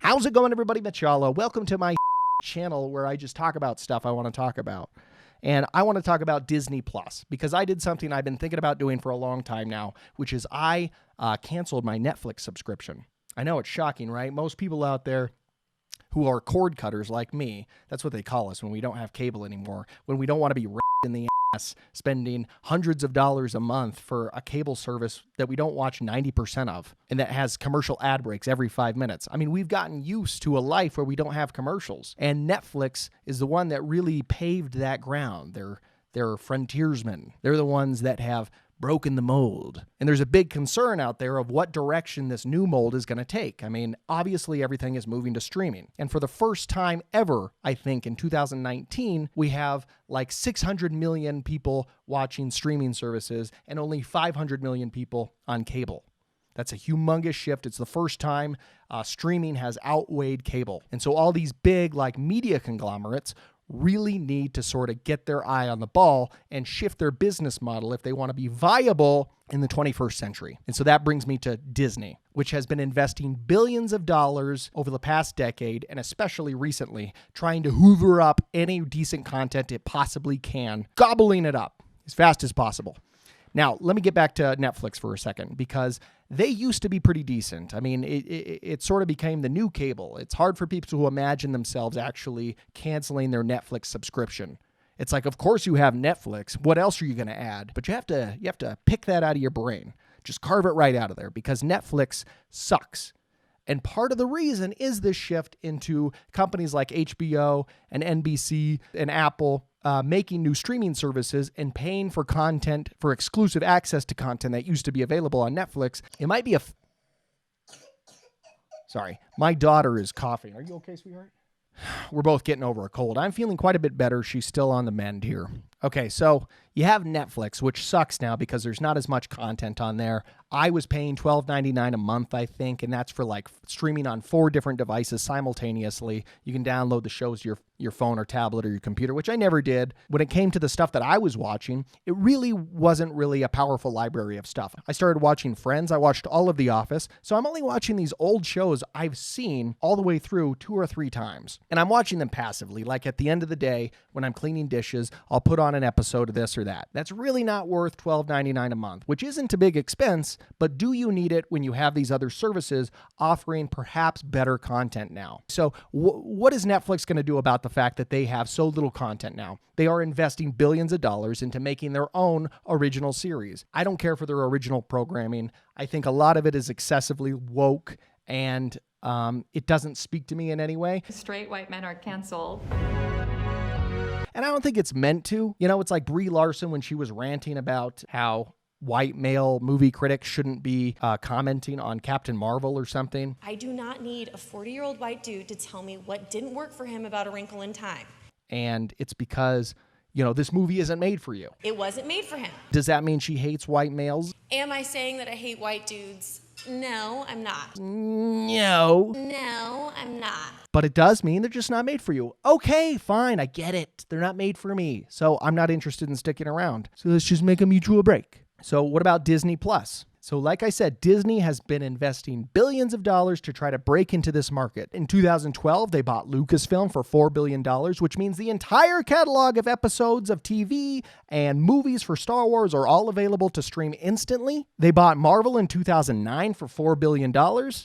How's it going, everybody? Machala. Welcome to my channel where I just talk about stuff I want to talk about. And I want to talk about Disney Plus because I did something I've been thinking about doing for a long time now, which is I canceled my Netflix subscription. I know it's shocking, right? Most people out there who are cord cutters like me, that's what they call us when we don't have cable anymore, when we don't want to be in the ass spending hundreds of dollars a month for a cable service that we don't watch 90% of and that has commercial ad breaks every 5 minutes. I mean, we've gotten used to a life where we don't have commercials, and Netflix is the one that really paved that ground. They're frontiersmen. They're the ones that have broken the mold. And there's a big concern out there of what direction this new mold is going to take. I mean, obviously everything is moving to streaming. And for the first time ever, I think in 2019, we have like 600 million people watching streaming services and only 500 million people on cable. That's a humongous shift. It's the first time streaming has outweighed cable. And so all these big like media conglomerates really need to sort of get their eye on the ball and shift their business model if they want to be viable in the 21st century. And so that brings me to Disney, which has been investing billions of dollars over the past decade, and especially recently, trying to hoover up any decent content it possibly can, gobbling it up as fast as possible. Now, let me get back to Netflix for a second, because they used to be pretty decent. I mean, it sort of became the new cable. It's hard for people to imagine themselves actually canceling their Netflix subscription. It's like, of course you have Netflix. What else are you going to add? But you have to pick that out of your brain. Just carve it right out of there, because Netflix sucks. And part of the reason is this shift into companies like HBO and NBC and Apple making new streaming services and paying for content, for exclusive access to content that used to be available on Netflix. It might be Sorry, my daughter is coughing. Are you okay, sweetheart? We're both getting over a cold. I'm feeling quite a bit better. She's still on the mend here. Okay, so you have Netflix, which sucks now because there's not as much content on there. I was paying $12.99 a month, I think, and that's for like streaming on 4 different devices simultaneously. You can download the shows to your phone or tablet or your computer, which I never did. When it came to the stuff that I was watching, it really wasn't really a powerful library of stuff. I started watching Friends. I watched all of The Office. So I'm only watching these old shows I've seen all the way through 2 or 3 times. And I'm watching them passively. Like at the end of the day, when I'm cleaning dishes, I'll put on an episode of this or that. That's really not worth $12.99 a month, which isn't a big expense, but do you need it when you have these other services offering perhaps better content now? So what is Netflix going to do about the fact that they have so little content now? They are investing billions of dollars into making their own original series. I don't care for their original programming. I think a lot of it is excessively woke, and it doesn't speak to me in any way. Straight white men are canceled. And I don't think it's meant to. You know, it's like Brie Larson when she was ranting about how white male movie critics shouldn't be commenting on Captain Marvel or something. I do not need a 40-year-old white dude to tell me what didn't work for him about A Wrinkle in Time. And it's because, you know, this movie isn't made for you. It wasn't made for him. Does that mean she hates white males? Am I saying that I hate white dudes? No, I'm not. No. No, I'm not. But it does mean they're just not made for you. Okay, fine, I get it. They're not made for me, so I'm not interested in sticking around. So let's just make a mutual break. So what about Disney Plus? So like I said, Disney has been investing billions of dollars to try to break into this market. In 2012, they bought Lucasfilm for $4 billion, which means the entire catalog of episodes of TV and movies for Star Wars are all available to stream instantly. They bought Marvel in 2009 for $4 billion.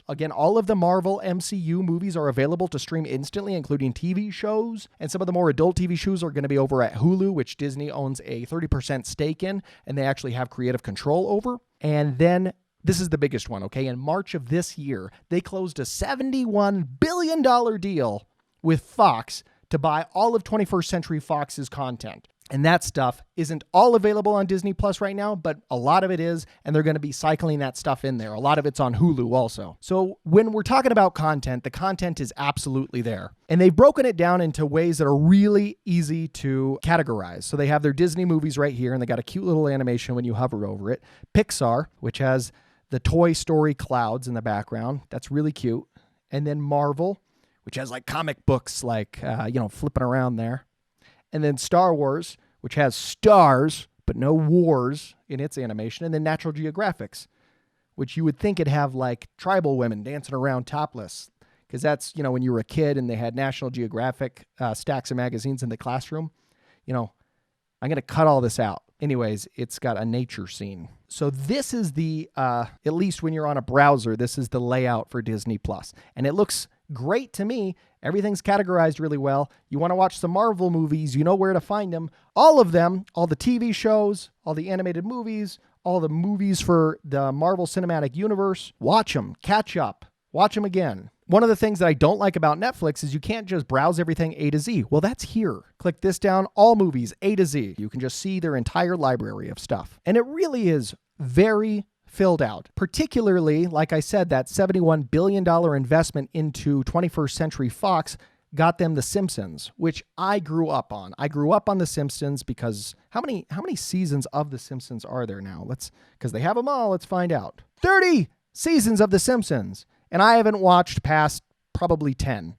Again, all of the Marvel MCU movies are available to stream instantly, including TV shows. And some of the more adult TV shows are going to be over at Hulu, which Disney owns a 30% stake in, and they actually have creative control over. And then this is the biggest one, okay? In March of this year, they closed a $71 billion deal with Fox to buy all of 21st Century Fox's content. And that stuff isn't all available on Disney Plus right now, but a lot of it is, and they're going to be cycling that stuff in there. A lot of it's on Hulu also. So when we're talking about content, the content is absolutely there. And they've broken it down into ways that are really easy to categorize. So they have their Disney movies right here, and they got a cute little animation when you hover over it. Pixar, which has the Toy Story clouds in the background. That's really cute. And then Marvel, which has like comic books, like, flipping around there. And then Star Wars, which has stars, but no wars in its animation. And then Natural Geographics, which you would think it'd have like tribal women dancing around topless, because that's, when you were a kid and they had National Geographic stacks of magazines in the classroom. I'm going to cut all this out. Anyways, it's got a nature scene. So this is the, at least when you're on a browser, this is the layout for Disney Plus. And it looks great to me. Everything's categorized really well. You want to watch some Marvel movies, you know where to find them. All of them, all the TV shows, all the animated movies, all the movies for the Marvel Cinematic Universe. Watch them, catch up, watch them again. One of the things that I don't like about Netflix is you can't just browse everything A to Z. Well, that's here. Click this down, all movies, A to Z. You can just see their entire library of stuff. And it really is very filled out. Particularly, like I said, that $71 billion investment into 21st Century Fox got them The Simpsons, which I grew up on. I grew up on The Simpsons because how many seasons of The Simpsons are there now? Because they have them all, let's find out. 30 seasons of The Simpsons. And I haven't watched past probably 10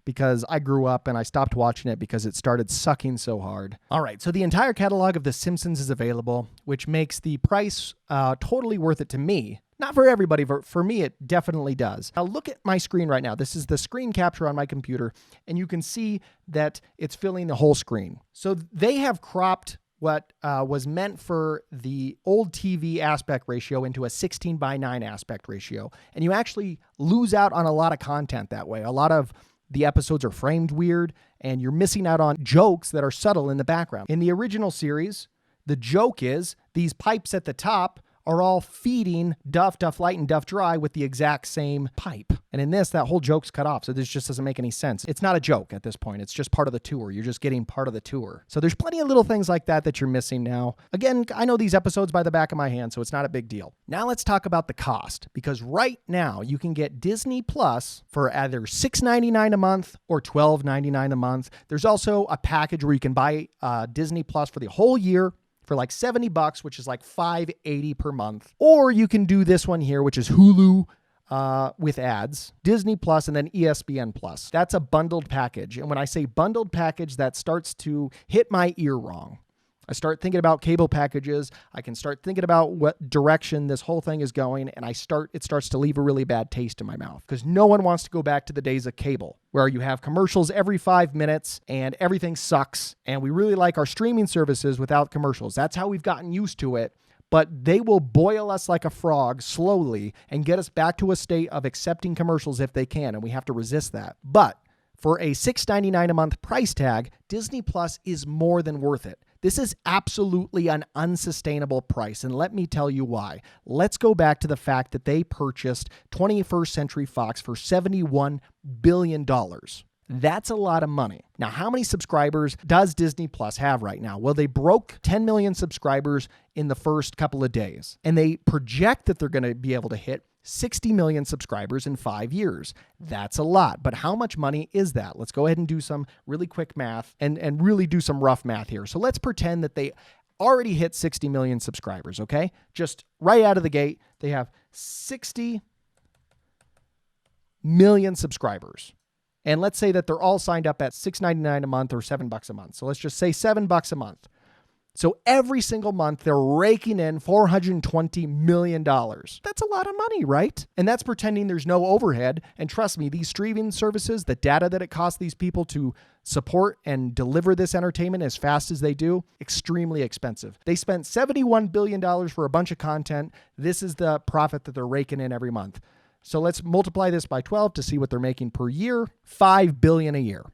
because I grew up and I stopped watching it because it started sucking so hard. All right, so the entire catalog of The Simpsons is available, which makes the price totally worth it to me. Not for everybody, but for me, it definitely does. Now look at my screen right now. This is the screen capture on my computer, and you can see that it's filling the whole screen. So they have cropped what was meant for the old TV aspect ratio into a 16:9 aspect ratio. And you actually lose out on a lot of content that way. A lot of the episodes are framed weird, and you're missing out on jokes that are subtle in the background. In the original series, the joke is these pipes at the top are all feeding Duff, Duff Light, and Duff Dry with the exact same pipe. And in this, that whole joke's cut off, so this just doesn't make any sense. It's not a joke at this point. It's just part of the tour. You're just getting part of the tour. So there's plenty of little things like that you're missing now. Again, I know these episodes by the back of my hand, so it's not a big deal. Now let's talk about the cost, because right now you can get Disney Plus for either $6.99 a month or $12.99 a month. There's also a package where you can buy Disney Plus for the whole year for like $70, which is like $5.80 per month. Or you can do this one here, which is Hulu with ads, Disney Plus, and then ESPN Plus. That's a bundled package. And when I say bundled package, that starts to hit my ear wrong. I start thinking about cable packages. I can start thinking about what direction this whole thing is going, and it starts to leave a really bad taste in my mouth because no one wants to go back to the days of cable where you have commercials every 5 minutes and everything sucks, and we really like our streaming services without commercials. That's how we've gotten used to it, but they will boil us like a frog slowly and get us back to a state of accepting commercials if they can, and we have to resist that. But for a $6.99 a month price tag, Disney Plus is more than worth it. This is absolutely an unsustainable price, and let me tell you why. Let's go back to the fact that they purchased 21st Century Fox for $71 billion. That's a lot of money. Now, how many subscribers does Disney Plus have right now? Well, they broke 10 million subscribers in the first couple of days, and they project that they're going to be able to hit 60 million subscribers in 5 years. That's a lot, but how much money is that? Let's go ahead and do some really quick math and really do some rough math here. So let's pretend that they already hit 60 million subscribers, okay? Just right out of the gate, they have 60 million subscribers. And let's say that they're all signed up at $6.99 a month or $7 a month. So let's just say $7 a month. So every single month, they're raking in $420 million. That's a lot of money, right? And that's pretending there's no overhead. And trust me, these streaming services, the data that it costs these people to support and deliver this entertainment as fast as they do, extremely expensive. They spent $71 billion for a bunch of content. This is the profit that they're raking in every month. So let's multiply this by 12 to see what they're making per year. $5 billion a year.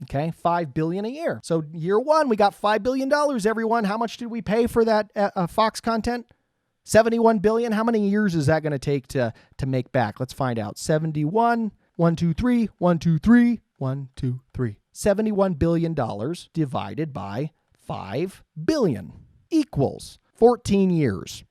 Okay, $5 billion a year. So year one, we got $5 billion, everyone. How much did we pay for that Fox content? $71 billion. How many years is that going to take to make back? Let's find out. 71, 1, 2, 3, 1, 2, 3, 1, 2, 3. $71 billion divided by 5 billion equals 14 years.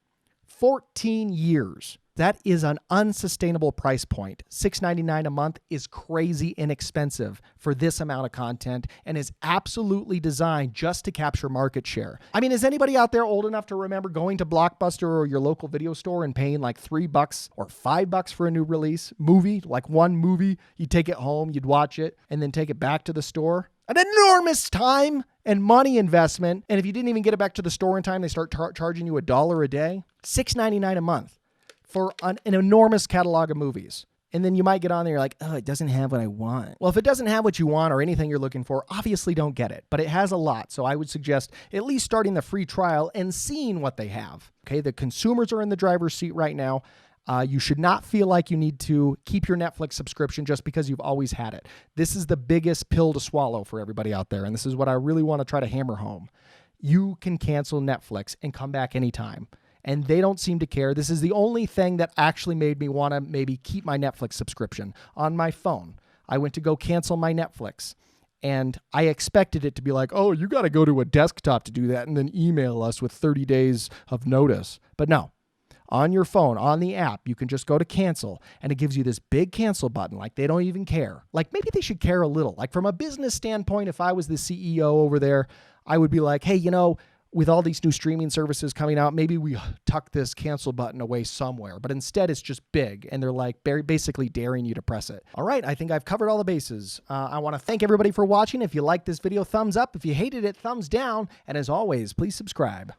14 years. That is an unsustainable price point. $6.99 a month is crazy inexpensive for this amount of content and is absolutely designed just to capture market share. I mean, is anybody out there old enough to remember going to Blockbuster or your local video store and paying like $3 or $5 for a new release movie? Like one movie, you'd take it home, you'd watch it, and then take it back to the store? An enormous time and money investment. And if you didn't even get it back to the store in time, they start charging you $1 a day. $6.99 a month for an enormous catalog of movies. And then you might get on there, you're like, oh, it doesn't have what I want. Well, if it doesn't have what you want or anything you're looking for, obviously don't get it. But it has a lot. So I would suggest at least starting the free trial and seeing what they have. Okay, the consumers are in the driver's seat right now. You should not feel like you need to keep your Netflix subscription just because you've always had it. This is the biggest pill to swallow for everybody out there. And this is what I really want to try to hammer home. You can cancel Netflix and come back anytime. And they don't seem to care. This is the only thing that actually made me want to maybe keep my Netflix subscription on my phone. I went to go cancel my Netflix, and I expected it to be like, oh, you got to go to a desktop to do that and then email us with 30 days of notice. But no, on your phone, on the app, you can just go to cancel, and it gives you this big cancel button. Like, they don't even care. Like, maybe they should care a little. Like, from a business standpoint, if I was the CEO over there, I would be like, hey, with all these new streaming services coming out, maybe we tuck this cancel button away somewhere. But instead, it's just big, and they're like basically daring you to press it. All right, I think I've covered all the bases. I want to thank everybody for watching. If you liked this video, thumbs up. If you hated it, thumbs down. And as always, please subscribe.